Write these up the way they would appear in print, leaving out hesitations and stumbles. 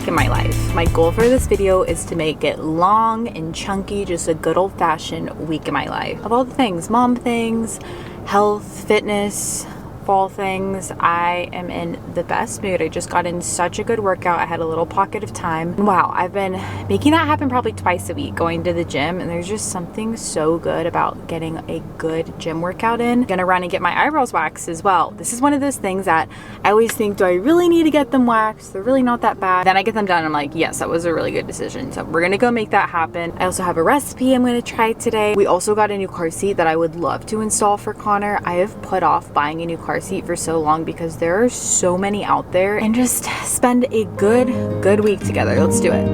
week in my life. My goal for this video is to make it long and chunky, just a good old-fashioned week in my life. Of all the things, mom things, health, fitness, fall things, I am in the best mood. I just got in such a good workout. I had a little pocket of time. And wow, I've been making that happen probably twice a week, going to the gym, and there's just something so good about getting a good gym workout in. I'm gonna run and get my eyebrows waxed as well. This is one of those things that I always think, do I really need to get them waxed? They're really not that bad. Then I get them done and I'm like, yes, that was a really good decision. So we're gonna go make that happen. I also have a recipe I'm gonna try today. We also got a new car seat that I would love to install for Connor. I have put off buying a new car seat for so long because there are so many out there, and just spend a good week together. Let's do it.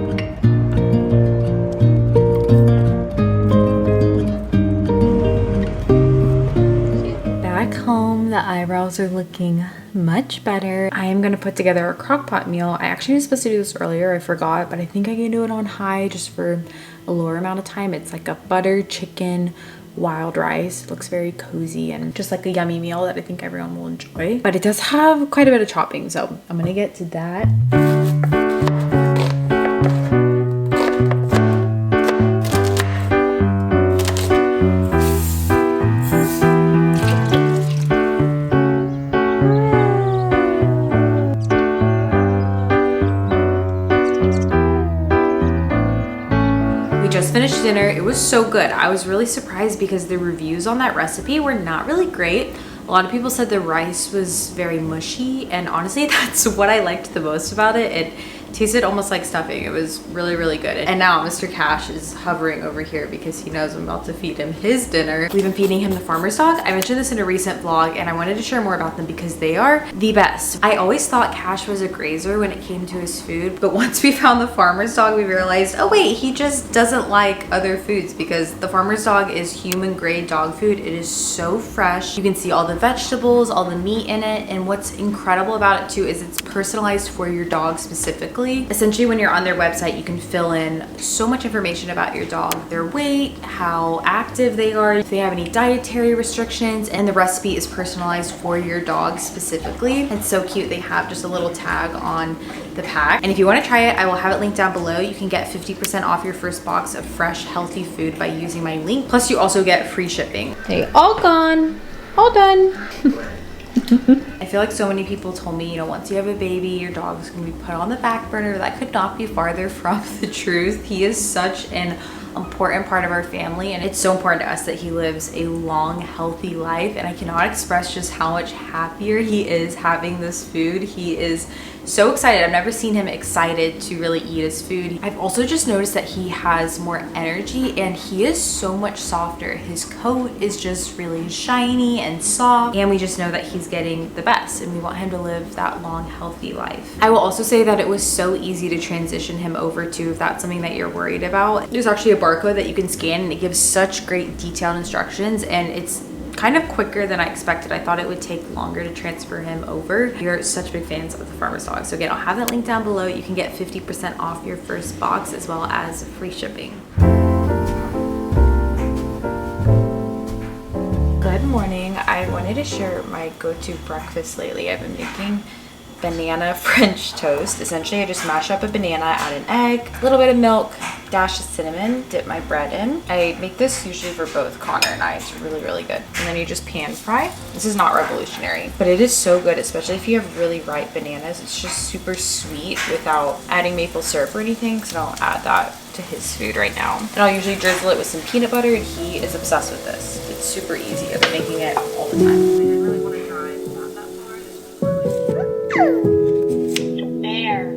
Back home, the eyebrows are looking much better. I am gonna put together a crock pot meal. I actually was supposed to do this earlier, I forgot, but I think I can do it on high just for a lower amount of time. It's like a butter chicken wild rice. It looks very cozy and just like a yummy meal that I think everyone will enjoy. But it does have quite a bit of chopping, so I'm gonna get to that. Finished dinner. It was so good. I was really surprised because the reviews on that recipe were not really great. A lot of people said the rice was very mushy, and honestly that's what I liked the most about it. It tasted almost like stuffing. It was really good. And now Mr. Cash is hovering over here because he knows I'm about to feed him his dinner. We've been feeding him the farmer's dog. I mentioned this in a recent vlog and I wanted to share more about them because they are the best. I always thought Cash was a grazer when it came to his food, but once we found the farmer's dog, we realized, oh wait, he just doesn't like other foods, because the farmer's dog is human grade dog food. It is so fresh. You can see all the vegetables, all the meat in it, and what's incredible about it too is it's personalized for your dog specifically. Essentially, when you're on their website, you can fill in so much information about your dog, their weight, how active they are, if they have any dietary restrictions, and the recipe is personalized for your dog specifically. It's so cute. They have just a little tag on the pack. And if you want to try it, I will have it linked down below. You can get 50% off your first box of fresh, healthy food by using my link. Plus, you also get free shipping. They all gone, all done. I feel like so many people told me, you know, once you have a baby, your dog is going to be put on the back burner. That could not be farther from the truth. He is such an important part of our family, and it's so important to us that he lives a long, healthy life. And I cannot express just how much happier he is having this food. He is so excited. I've never seen him excited to really eat his food. I've also just noticed that he has more energy and he is so much softer. His coat is just really shiny and soft, and we just know that he's getting the best, and we want him to live that long, healthy life. I will also say that it was so easy to transition him over to, if that's something that you're worried about. There's actually a barcode that you can scan and it gives such great detailed instructions, and it's kind of quicker than I expected. I thought it would take longer to transfer him over. We're such big fans of the farmer's dog. So again, I'll have that link down below. You can get 50% off your first box as well as free shipping. Good morning. I wanted to share my go-to breakfast lately. I've been making banana French toast. Essentially, I just mash up a banana, add an egg, a little bit of milk, dash of cinnamon, dip my bread in. I make this usually for both Connor and I. It's really good. And then you just pan fry. This is not revolutionary, but it is so good, especially if you have really ripe bananas. It's just super sweet without adding maple syrup or anything, because I'll add that to his food right now. And I'll usually drizzle it with some peanut butter, and he is obsessed with this. It's super easy. I've been making it all the time. There.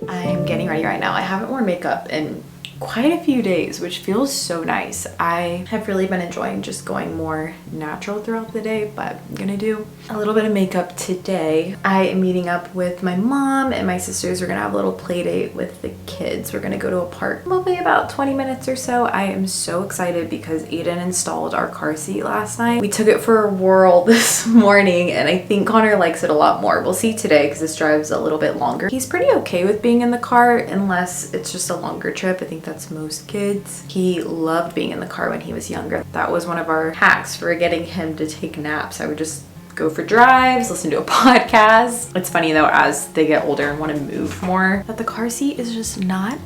I'm getting ready right now. I haven't worn makeup in quite a few days, which feels so nice. I have really been enjoying just going more natural throughout the day, but I'm gonna do a little bit of makeup today. I am meeting up with my mom and my sisters. We're gonna have a little play date with the kids. We're gonna go to a park, probably about 20 minutes or so. I am so excited because Aiden installed our car seat last night. We took it for a whirl this morning and I think Connor likes it a lot more. We'll see today because this drive's a little bit longer. He's pretty okay with being in the car unless it's just a longer trip. I think that's most kids. He loved being in the car when he was younger. That was one of our hacks for getting him to take naps. I would just go for drives, listen to a podcast. It's funny though, as they get older and want to move more, that the car seat is just not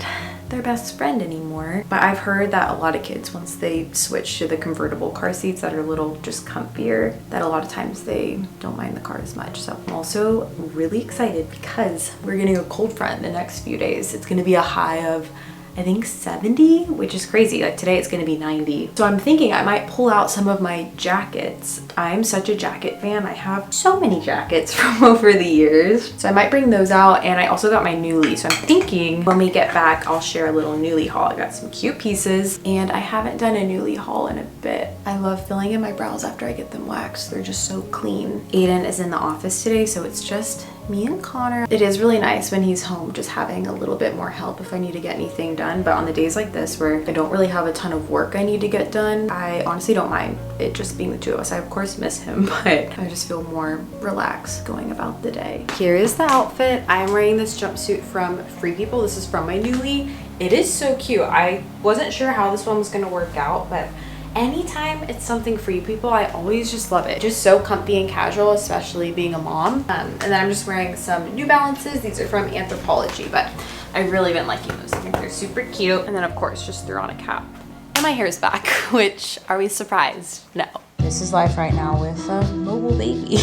their best friend anymore. But I've heard that a lot of kids, once they switch to the convertible car seats that are a little just comfier, that a lot of times they don't mind the car as much. So I'm also really excited because we're getting a cold front the next few days. It's going to be a high of, I think, 70, which is crazy. Like today it's gonna be 90. So I'm thinking I might pull out some of my jackets. I'm such a jacket fan. I have so many jackets from over the years. So I might bring those out, and I also got my Nuuly. So I'm thinking when we get back, I'll share a little Nuuly haul. I got some cute pieces, and I haven't done a Nuuly haul in a bit. I love filling in my brows after I get them waxed. They're just so clean. Aiden is in the office today, so it's just me and Connor. It is really nice when he's home just having a little bit more help if I need to get anything done, but on the days like this where I don't really have a ton of work I need to get done, I honestly don't mind it just being the two of us. I of course miss him, but I just feel more relaxed going about the day. Here is the outfit. I'm wearing this jumpsuit from Free People. This is from my Nuuly. It is so cute. I wasn't sure how this one was gonna work out, but anytime it's something Free People, I always just love it. Just so comfy and casual, especially being a mom. And then I'm just wearing some New Balances. These are from Anthropologie, but I've really been liking those. I think they're super cute. And then of course, just threw on a cap. And my hair's back, which, are we surprised? No. This is life right now with a mobile baby.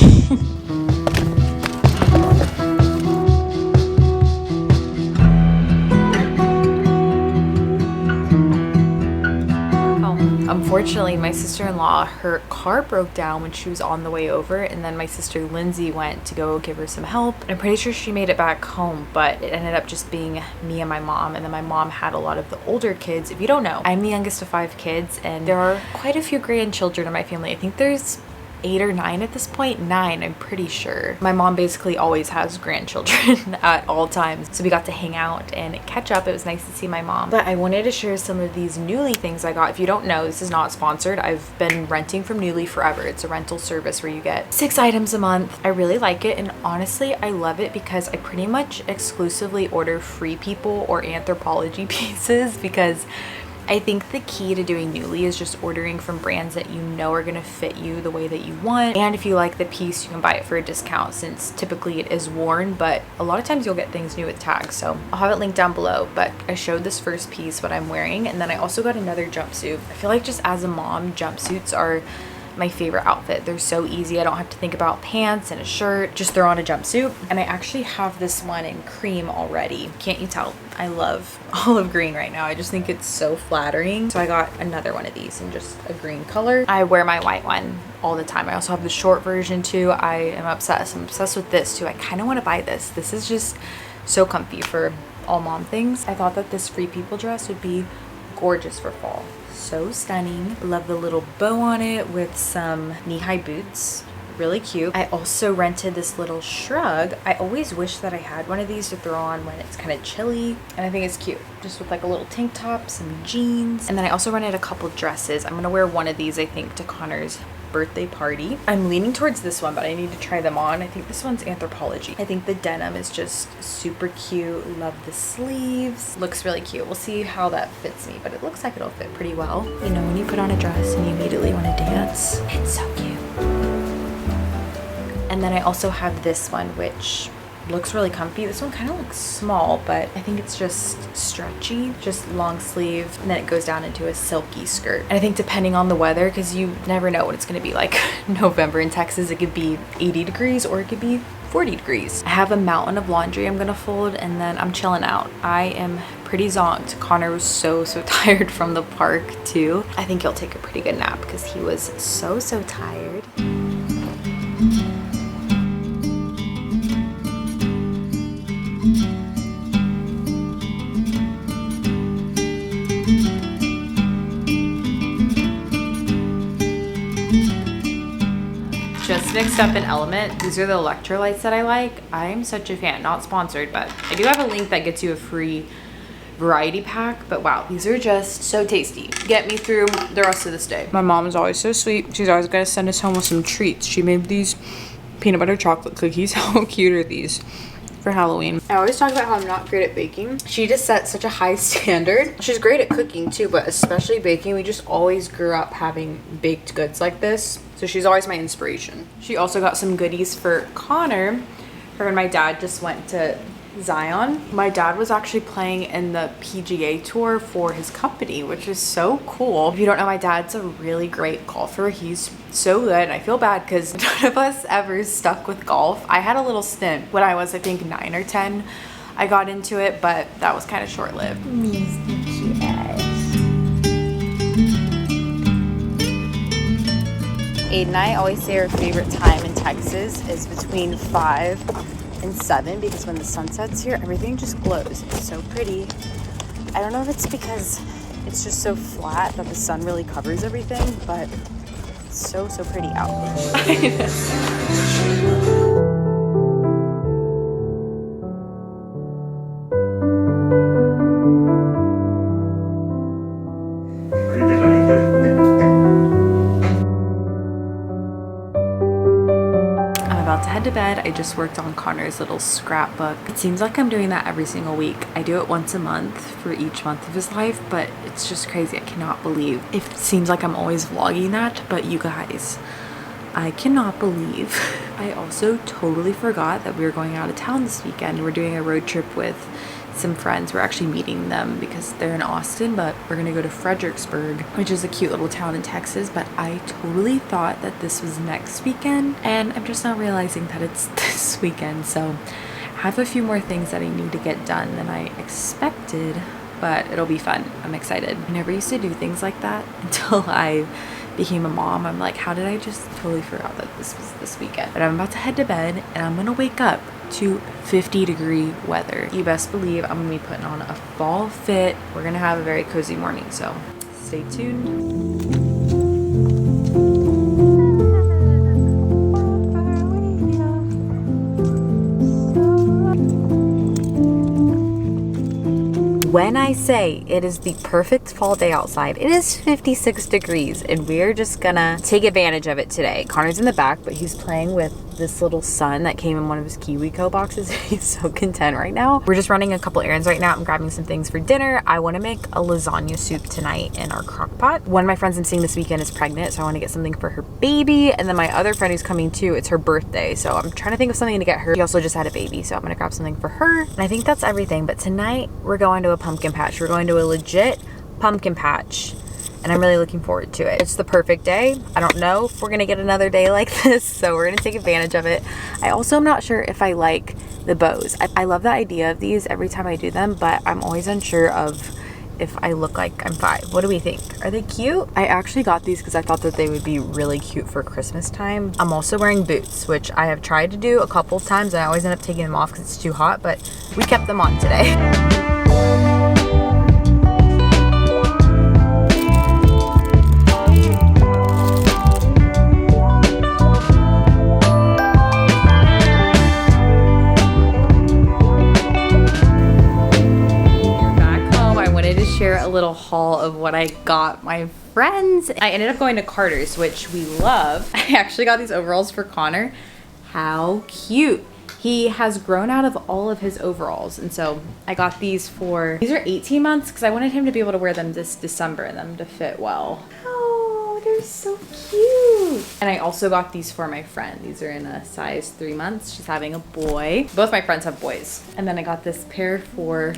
Unfortunately, my sister-in-law, her car broke down when she was on the way over, and then my sister Lindsay went to go give her some help. I'm pretty sure she made it back home, but it ended up just being me and my mom, and then my mom had a lot of the older kids. If you don't know, I'm the youngest of 5 kids, and there are quite a few grandchildren in my family. I think there's 8 or 9 at this point. 9, I'm pretty sure. My mom basically always has grandchildren at all times. So we got to hang out and catch up. It was nice to see my mom. But I wanted to share some of these Nuuly things I got. If you don't know, this is not sponsored. I've been renting from Nuuly forever. It's a rental service where you get 6 items a month. I really like it, and honestly, I love it because I pretty much exclusively order Free People or Anthropologie pieces, because I think the key to doing Nuuly is just ordering from brands that you know are gonna fit you the way that you want. And if you like the piece, you can buy it for a discount, since typically it is worn, but a lot of times you'll get things new with tags. So I'll have it linked down below, but I showed this first piece, what I'm wearing, and then I also got another jumpsuit. I feel like just as a mom, jumpsuits are my favorite outfit. They're so easy. I don't have to think about pants and a shirt. Just throw on a jumpsuit. And I actually have this one in cream already. Can't you tell? I love olive green right now. I just think it's so flattering. So I got another one of these in just a green color. I wear my white one all the time. I also have the short version too. I am obsessed. I'm obsessed with this too. I kind of want to buy this. This is just so comfy for all mom things. I thought that this Free People dress would be gorgeous for fall. So stunning. Love the little bow on it with some knee-high boots. Really cute. I also rented this little shrug. I always wish that I had one of these to throw on when it's kind of chilly, and I think it's cute. Just with like a little tank top, some jeans. And then I also rented a couple dresses. I'm gonna wear one of these, I think, to Connor's birthday party. I'm leaning towards this one, but I need to try them on. I think this one's Anthropologie. I think the denim is just super cute. Love the sleeves. Looks really cute. We'll see how that fits me, but it looks like it'll fit pretty well. You know, when you put on a dress and you immediately want to dance, it's so cute. And then I also have this one, which looks really comfy. This one kind of looks small, but I think it's just stretchy, just long sleeve, and then it goes down into a silky skirt. And I think depending on the weather, because you never know what it's going to be like November in Texas, it could be 80 degrees or it could be 40 degrees. I have a mountain of laundry I'm gonna fold, and then I'm chilling out. I am pretty zonked. Connor was so tired from the park too. I think he'll take a pretty good nap because he was so tired. next up in Element. These are the electrolytes that I like. I'm such a fan, not sponsored, but I do have a link that gets you a free variety pack. But wow, these are just so tasty. Get me through the rest of this day. My mom is always so sweet. She's always gonna send us home with some treats. She made these peanut butter chocolate cookies. How cute are these? For Halloween. I always talk about how I'm not great at baking. She just set such a high standard. She's great at cooking too, but especially baking. We just always grew up having baked goods like this. So she's always my inspiration. She also got some goodies for Connor. Her and my dad just went to Zion. My dad was actually playing in the PGA Tour for his company, which is so cool. If you don't know, my dad's a really great golfer. He's so good. I feel bad because none of us ever stuck with golf. I had a little stint when I was, I think, 9 or 10. I got into it, but that was kind of short-lived. Aiden and I always say our favorite time in Texas is between 5 and 7 because when the sun sets here, everything just glows. It's so pretty. I don't know if it's because it's just so flat that the sun really covers everything, but it's so pretty out. To bed. I just worked on Connor's little scrapbook. It seems like I'm doing that every single week. I do it once a month for each month of his life, but it's just crazy. I cannot believe it seems like I'm always vlogging that, but you guys, I cannot believe I also totally forgot that we were going out of town this weekend. We're doing a road trip with some friends. We're actually meeting them because they're in Austin, but we're gonna go to Fredericksburg, which is a cute little town in Texas. But I totally thought that this was next weekend, and I'm just not realizing that it's this weekend. So I have a few more things that I need to get done than I expected, but it'll be fun. I'm excited. I never used to do things like that until I became a mom. I'm like, how did I just totally forgot that this was this weekend? But I'm about to head to bed, and I'm gonna wake up to 50-degree weather. You best believe I'm gonna be putting on a fall fit. We're gonna have a very cozy morning, so stay tuned. When I say it is the perfect fall day outside, it is 56 degrees and we're just gonna take advantage of it today. Connor's in the back, but he's playing with this little sun that came in one of his KiwiCo boxes. He's so content right now. We're just running a couple errands right now. I'm grabbing some things for dinner. I want to make a lasagna soup tonight in our crock pot. One of my friends I'm seeing this weekend is pregnant, so I want to get something for her baby. And then my other friend who's coming too, it's her birthday, so I'm trying to think of something to get her. She also just had a baby, so I'm gonna grab something for her. And I think that's everything. But tonight we're going to a pumpkin patch. We're going to a legit pumpkin patch, and I'm really looking forward to it. It's the perfect day. I don't know if we're gonna get another day like this, so we're gonna take advantage of it. I also am not sure if I like the bows. I love the idea of these every time I do them, but I'm always unsure of if I look like I'm 5. What do we think? Are they cute? I actually got these because I thought that they would be really cute for Christmas time. I'm also wearing boots, which I have tried to do a couple of times, and I always end up taking them off because it's too hot, but we kept them on today. Share a little haul of what I got my friends. I ended up going to Carter's, which we love. I actually got these overalls for Connor. How cute. He has grown out of all of his overalls, and so I got these are 18 months because I wanted him to be able to wear them this December and them to fit well. Oh, they're so cute. And I also got these for my friend. These are in a size 3 months. She's having a boy. Both my friends have boys. And then I got this pair for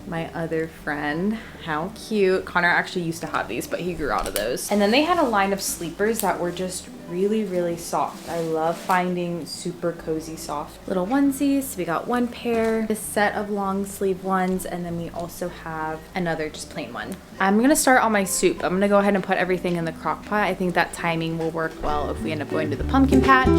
my other friend. How cute. Connor actually used to have these, but he grew out of those. And then they had a line of sleepers that were just really, really soft. I love finding super cozy soft little onesies. We got one pair, this set of long sleeve ones, and then we also have another just plain one. I'm gonna start on my soup. I'm gonna go ahead and put everything in the crock pot. I think that timing will work well if we end up going to the pumpkin patch.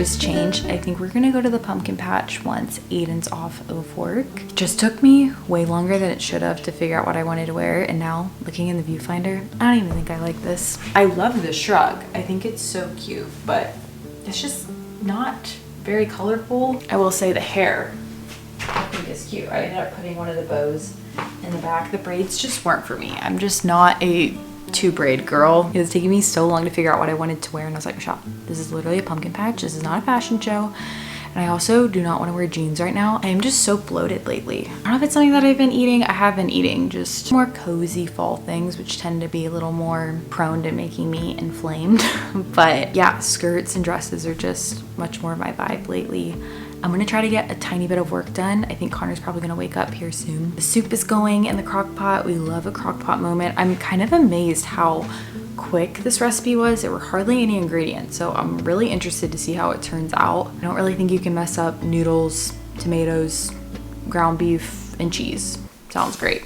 just changed. I think we're gonna go to the pumpkin patch once Aiden's off of work. Just took me way longer than it should have to figure out what I wanted to wear, and now looking in the viewfinder, I don't even think I like this. I love the shrug. I think it's so cute, but it's just not very colorful. I will say the hair I think is cute. I ended up putting one of the bows in the back. The braids just weren't for me. I'm just not a two braid girl. It was taking me so long to figure out what I wanted to wear, and I was like, Michelle, this is literally a pumpkin patch. This is not a fashion show. And I also do not want to wear jeans right now. I am just so bloated lately. I don't know if it's something that I've been eating. I have been eating just more cozy fall things, which tend to be a little more prone to making me inflamed. But yeah, skirts and dresses are just much more my vibe lately. I'm gonna try to get a tiny bit of work done. I think Connor's probably gonna wake up here soon. The soup is going in the crock pot. We love a crock pot moment. I'm kind of amazed how quick this recipe was. There were hardly any ingredients, so I'm really interested to see how it turns out. I don't really think you can mess up noodles, tomatoes, ground beef, and cheese. Sounds great.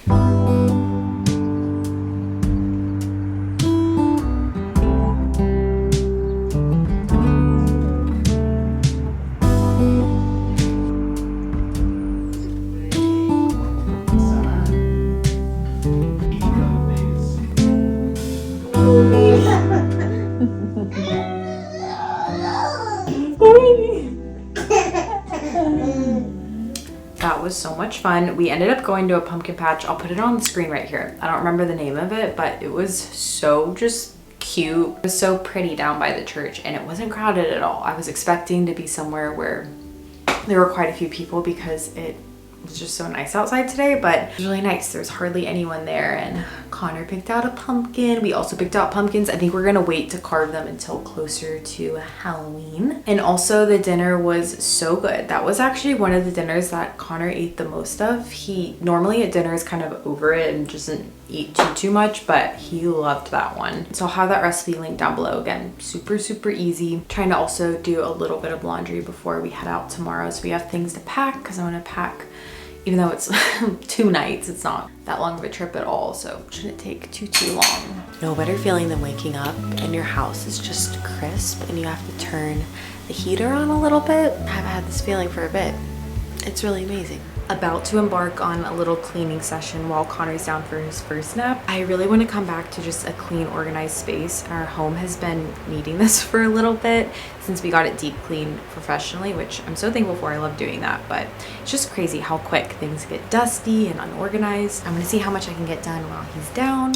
That was so much fun. We ended up going to a pumpkin patch. I'll put it on the screen right here. I don't remember the name of it, but it was so just cute. It was so pretty down by the church, and it wasn't crowded at all. I was expecting to be somewhere where there were quite a few people because it was just so nice outside today, but it was really nice. There's hardly anyone there, and Connor picked out a pumpkin. We also picked out pumpkins. I think we're gonna wait to carve them until closer to Halloween. And also the dinner was so good. That was actually one of the dinners that Connor ate the most of. He normally at dinner is kind of over it and doesn't eat too much, but he loved that one. So I'll have that recipe linked down below. Again, super easy. Trying to also do a little bit of laundry before we head out tomorrow, so we have things to pack, because I'm gonna pack. Even though it's 2 nights, it's not that long of a trip at all, so it shouldn't take too long. No better feeling than waking up and your house is just crisp and you have to turn the heater on a little bit. I haven't had this feeling for a bit. It's really amazing. About to embark on a little cleaning session while Connor's down for his first nap. I really want to come back to just a clean, organized space. Our home has been needing this for a little bit since we got it deep cleaned professionally, which I'm so thankful for. I love doing that, but it's just crazy how quick things get dusty and unorganized. I'm gonna see how much I can get done while he's down.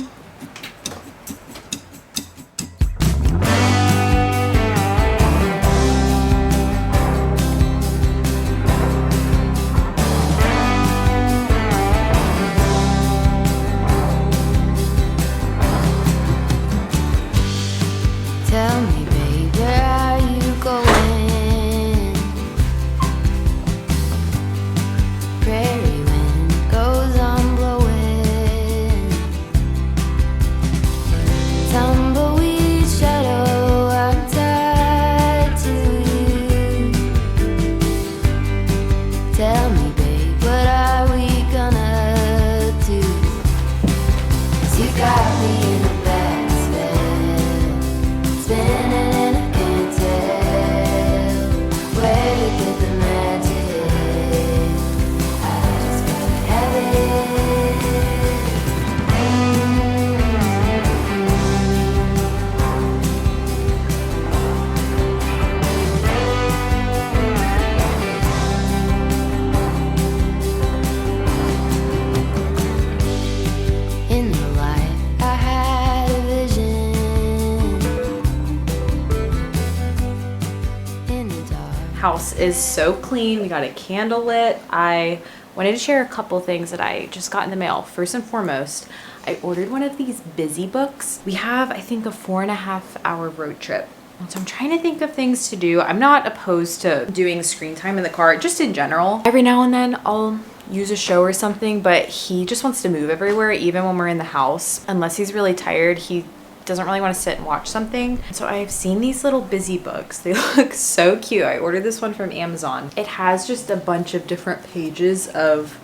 House is so clean. We got a candle lit. I wanted to share a couple things that I just got in the mail. First and foremost, I ordered one of these busy books. We have, I think, a 4.5-hour road trip. So I'm trying to think of things to do. I'm not opposed to doing screen time in the car, just in general. Every now and then I'll use a show or something, but he just wants to move everywhere, even when we're in the house. Unless he's really tired, he doesn't really want to sit and watch something. So I've seen these little busy books. They look so cute. I ordered this one from Amazon. It has just a bunch of different pages of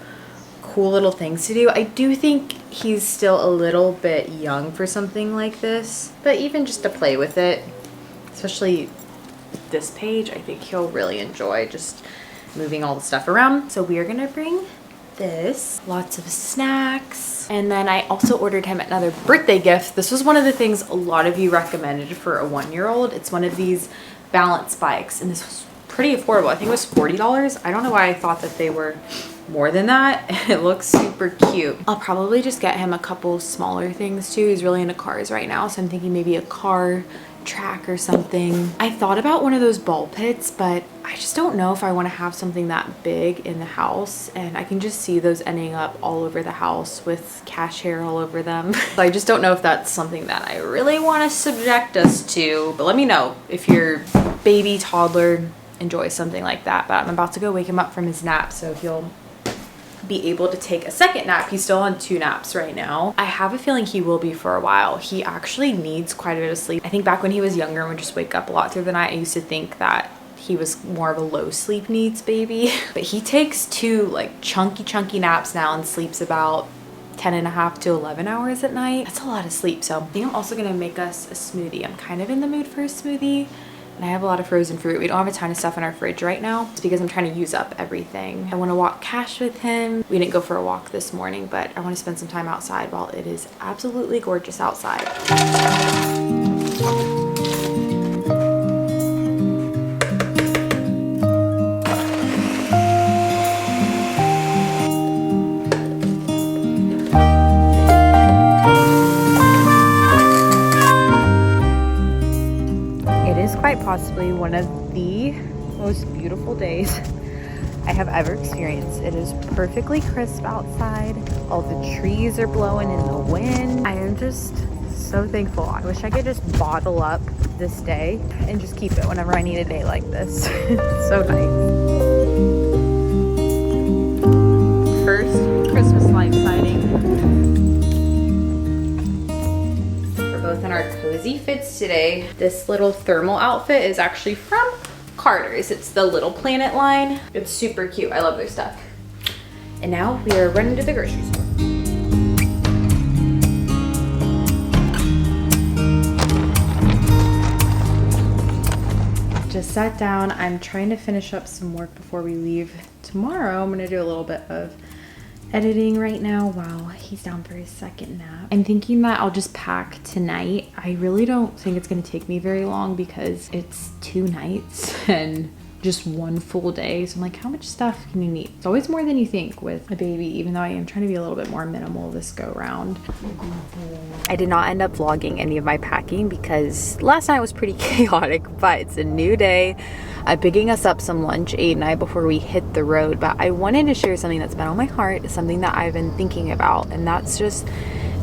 cool little things to do. I do think he's still a little bit young for something like this, but even just to play with it, especially this page. I think he'll really enjoy just moving all the stuff around. So we are gonna bring this, lots of snacks. And then I also ordered him another birthday gift. This was one of the things a lot of you recommended for a 1-year-old. It's one of these balance bikes, and this was pretty affordable. I think it was $40. I don't know why I thought that they were more than that. It looks super cute. I'll probably just get him a couple smaller things too. He's really into cars right now, so I'm thinking maybe a car track or something. I thought about one of those ball pits, but I just don't know if I want to have something that big in the house, and I can just see those ending up all over the house with cash hair all over them. So I just don't know if that's something that I really want to subject us to, but let me know if your baby toddler enjoys something like that. But I'm about to go wake him up from his nap, so he'll be able to take a second nap. He's still on 2 naps right now. I have a feeling he will be for a while. He actually needs quite a bit of sleep. I think back when he was younger and would just wake up a lot through the night, I used to think that he was more of a low sleep needs baby. But he takes 2 like chunky naps now and sleeps about 10.5 to 11 hours at night. That's a lot of sleep. So I think I'm also gonna make us a smoothie. I'm kind of in the mood for a smoothie. And I have a lot of frozen fruit. We don't have a ton of stuff in our fridge right now. It's because I'm trying to use up everything. I want to walk Cash with him. We didn't go for a walk this morning, but I want to spend some time outside while it is absolutely gorgeous outside. Quite possibly one of the most beautiful days I have ever experienced. It is perfectly crisp outside. All the trees are blowing in the wind. I am just so thankful. I wish I could just bottle up this day and just keep it whenever I need a day like this. It's so nice. First Christmas light sighting. Both in our cozy fits today. This little thermal outfit is actually from Carter's. It's the Little Planet line. It's super cute. I love their stuff. And now we are running to the grocery store. Just sat down. I'm trying to finish up some work before we leave tomorrow. I'm gonna do a little bit of editing right now while he's down for his second nap. I'm thinking that I'll just pack tonight. I really don't think it's going to take me very long because it's 2 nights and just 1 full day. So I'm like, how much stuff can you need? It's always more than you think with a baby, even though I am trying to be a little bit more minimal this go round. I did not end up vlogging any of my packing because last night was pretty chaotic, but it's a new day. I'm picking us up some lunch 8 before we hit the road, but I wanted to share something that's been on my heart, something that I've been thinking about, and that's just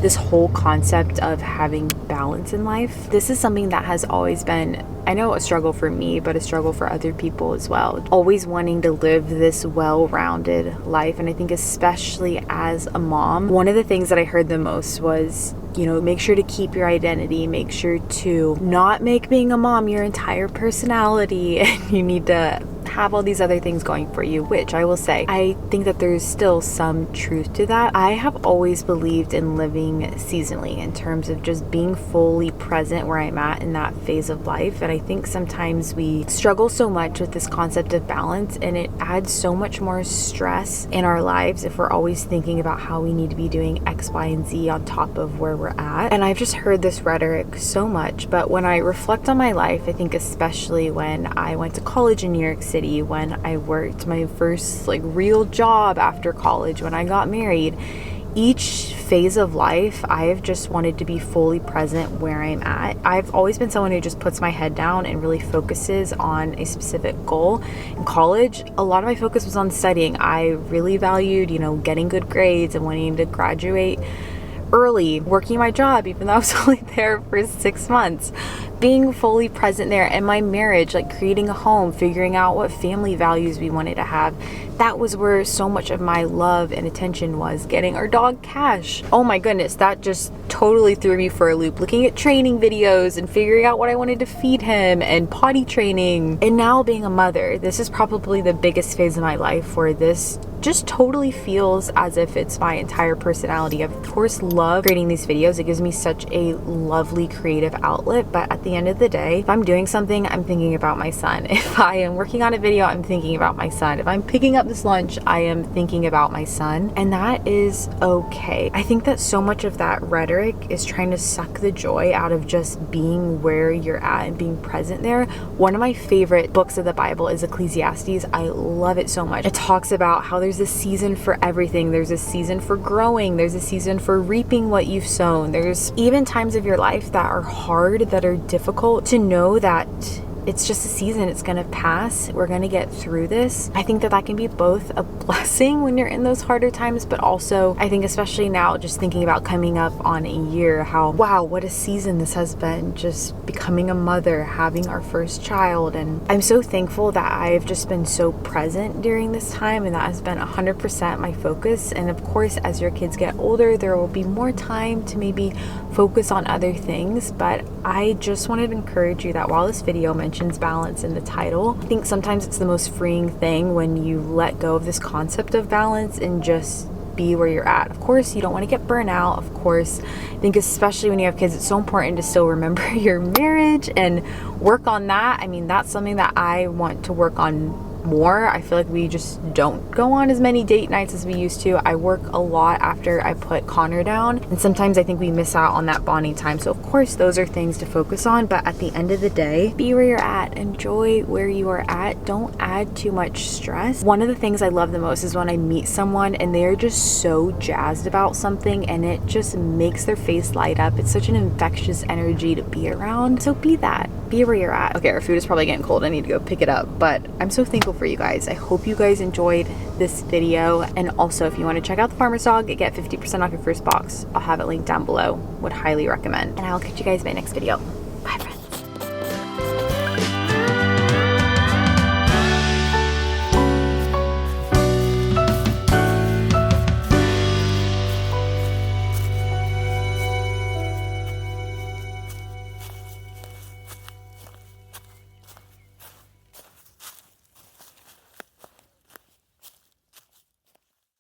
this whole concept of having balance in life. This is something that has always been, I know, a struggle for me, but a struggle for other people as well. Always wanting to live this well-rounded life, and I think especially as a mom, one of the things that I heard the most was, you know, make sure to keep your identity, make sure to not make being a mom your entire personality, and you need to have all these other things going for you, which I will say, I think that there's still some truth to that. I have always believed in living seasonally in terms of just being fully present where I'm at in that phase of life. And I think sometimes we struggle so much with this concept of balance, and it adds so much more stress in our lives if we're always thinking about how we need to be doing X, Y, and Z on top of where we're at. And I've just heard this rhetoric so much, but when I reflect on my life, I think especially when I went to college in New York City, when I worked my first like real job after college, when I got married, each phase of life, I have just wanted to be fully present where I'm at. I've always been someone who just puts my head down and really focuses on a specific goal. In college, a lot of my focus was on studying. I really valued, you know, getting good grades and wanting to graduate early, working my job, even though I was only there for 6 months, being fully present there. And my marriage, like creating a home, figuring out what family values we wanted to have. That was where so much of my love and attention was. Getting our dog Cash. Oh my goodness, that just totally threw me for a loop. Looking at training videos and figuring out what I wanted to feed him and potty training. And now being a mother, this is probably the biggest phase of my life where this just totally feels as if it's my entire personality. I of course love creating these videos. It gives me such a lovely creative outlet, but at the end of the day, if I'm doing something, I'm thinking about my son. If I am working on a video, I'm thinking about my son. If I'm picking up this lunch, I am thinking about my son, and that is okay. I think that so much of that rhetoric is trying to suck the joy out of just being where you're at and being present there. One of my favorite books of the Bible is Ecclesiastes. I love it so much. It talks about how there's a season for everything. There's a season for growing. There's a season for reaping what you've sown. There's even times of your life that are hard, that are difficult, to know that it's just a season. It's gonna pass. We're gonna get through this. I think that that can be both a blessing when you're in those harder times, but also I think especially now, just thinking about coming up on a year, how wow, what a season this has been, just becoming a mother, having our first child. And I'm so thankful that I've just been so present during this time, and that has been 100% my focus. And of course, as your kids get older, there will be more time to maybe focus on other things, but I just wanted to encourage you that while this video mentions balance in the title, I think sometimes it's the most freeing thing when you let go of this concept of balance and just be where you're at. Of course, you don't want to get burnt out. Of course, I think especially when you have kids, it's so important to still remember your marriage and work on that. I mean, that's something that I want to work on more. I feel like we just don't go on as many date nights as we used to. I work a lot after I put Connor down, and sometimes I think we miss out on that bonding time. So of course those are things to focus on, but at the end of the day, be where you're at. Enjoy where you are at. Don't add too much stress. One of the things I love the most is when I meet someone and they're just so jazzed about something and it just makes their face light up. It's such an infectious energy to be around. So be that. Be where you're at. Okay, our food is probably getting cold. I need to go pick it up, but I'm so thankful for you guys. I hope you guys enjoyed this video, and also if you want to check out the Farmer's Dog, get 50% off your first box. I'll have it linked down below. Would highly recommend, and I'll catch you guys in my next video. Bye.